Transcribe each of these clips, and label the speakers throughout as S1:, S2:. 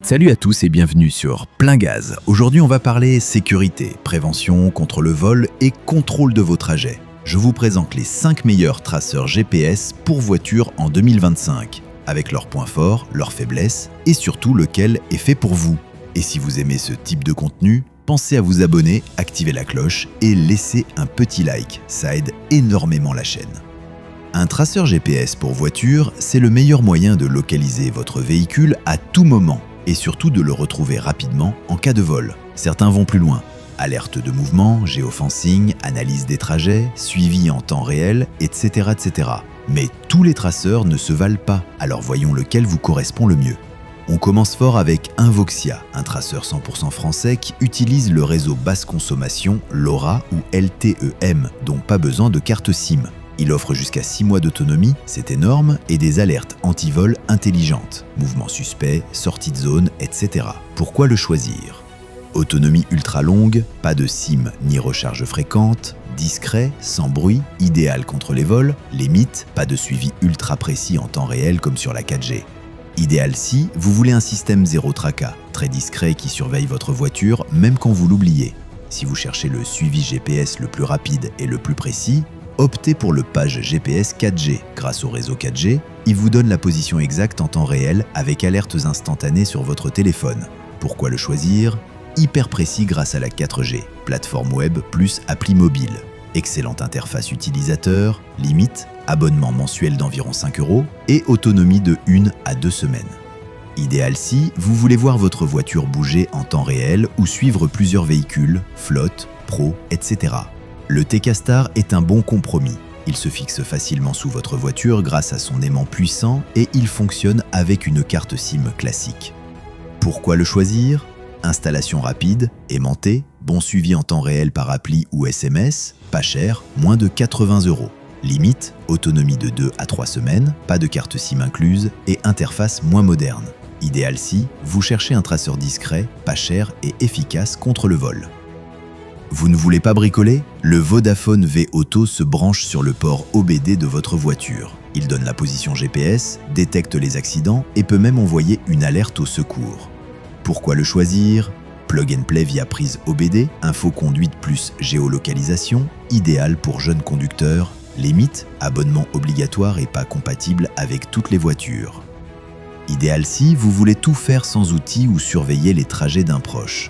S1: Salut à tous et bienvenue sur Plein Gaz. Aujourd'hui, on va parler sécurité, prévention contre le vol et contrôle de vos trajets. Je vous présente les 5 meilleurs traceurs GPS pour voitures en 2025, avec leurs points forts, leurs faiblesses et surtout lequel est fait pour vous. Et si vous aimez ce type de contenu, pensez à vous abonner, activer la cloche et laisser un petit like, ça aide énormément la chaîne. Un traceur GPS pour voiture, c'est le meilleur moyen de localiser votre véhicule à tout moment et surtout de le retrouver rapidement en cas de vol. Certains vont plus loin. Alerte de mouvement, géofencing, analyse des trajets, suivi en temps réel, etc., etc. Mais tous les traceurs ne se valent pas, alors voyons lequel vous correspond le mieux. On commence fort avec Invoxia, un traceur 100% français qui utilise le réseau basse consommation LoRa ou LTE-M, dont pas besoin de carte SIM. Il offre jusqu'à 6 mois d'autonomie, c'est énorme, et des alertes anti-vol intelligentes, mouvements suspects, sorties de zone, etc. Pourquoi le choisir ? Autonomie ultra longue, pas de SIM ni recharge fréquente, discret, sans bruit, idéal contre les vols, limite, pas de suivi ultra précis en temps réel comme sur la 4G. Idéal si vous voulez un système zéro tracas, très discret qui surveille votre voiture même quand vous l'oubliez. Si vous cherchez le suivi GPS le plus rapide et le plus précis, optez pour le page GPS 4G. Grâce au réseau 4G, il vous donne la position exacte en temps réel avec alertes instantanées sur votre téléphone. Pourquoi le choisir ? Hyper précis grâce à la 4G, plateforme web plus appli mobile. Excellente interface utilisateur, limite, abonnement mensuel d'environ 5 € et autonomie de 1 à 2 semaines. Idéal si vous voulez voir votre voiture bouger en temps réel ou suivre plusieurs véhicules, flotte, pro, etc. Le TK-Star est un bon compromis. Il se fixe facilement sous votre voiture grâce à son aimant puissant et il fonctionne avec une carte SIM classique. Pourquoi le choisir ? Installation rapide, aimanté, bon suivi en temps réel par appli ou SMS, pas cher, moins de 80 €. Limite, autonomie de 2 à 3 semaines, pas de carte SIM incluse et interface moins moderne. Idéal si vous cherchez un traceur discret, pas cher et efficace contre le vol. Vous ne voulez pas bricoler ? Le Vodafone V-Auto se branche sur le port OBD de votre voiture. Il donne la position GPS, détecte les accidents et peut même envoyer une alerte au secours. Pourquoi le choisir ? Plug and play via prise OBD, info conduite plus géolocalisation, idéal pour jeunes conducteurs, limite, abonnement obligatoire et pas compatible avec toutes les voitures. Idéal si vous voulez tout faire sans outils ou surveiller les trajets d'un proche.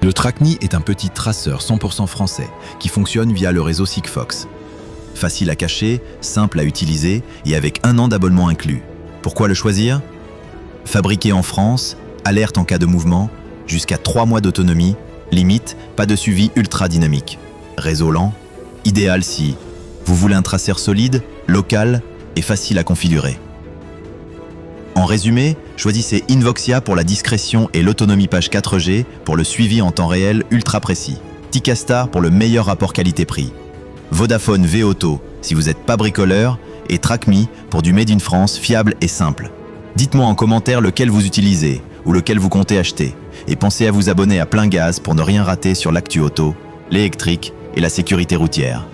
S1: Le TrackMe est un petit traceur 100% français qui fonctionne via le réseau Sigfox. Facile à cacher, simple à utiliser et avec 1 an d'abonnement inclus. Pourquoi le choisir ? Fabriqué en France, alerte en cas de mouvement, jusqu'à 3 mois d'autonomie, limite, pas de suivi ultra dynamique. Réseau lent, idéal si vous voulez un traceur solide, local et facile à configurer. En résumé, choisissez Invoxia pour la discrétion et l'autonomie page 4G pour le suivi en temps réel ultra précis. TK-Star pour le meilleur rapport qualité-prix. Vodafone V-Auto si vous n'êtes pas bricoleur et TrackMe pour du Made in France fiable et simple. Dites-moi en commentaire lequel vous utilisez ou lequel vous comptez acheter. Et pensez à vous abonner à Plein Gaz pour ne rien rater sur l'actu auto, l'électrique et la sécurité routière.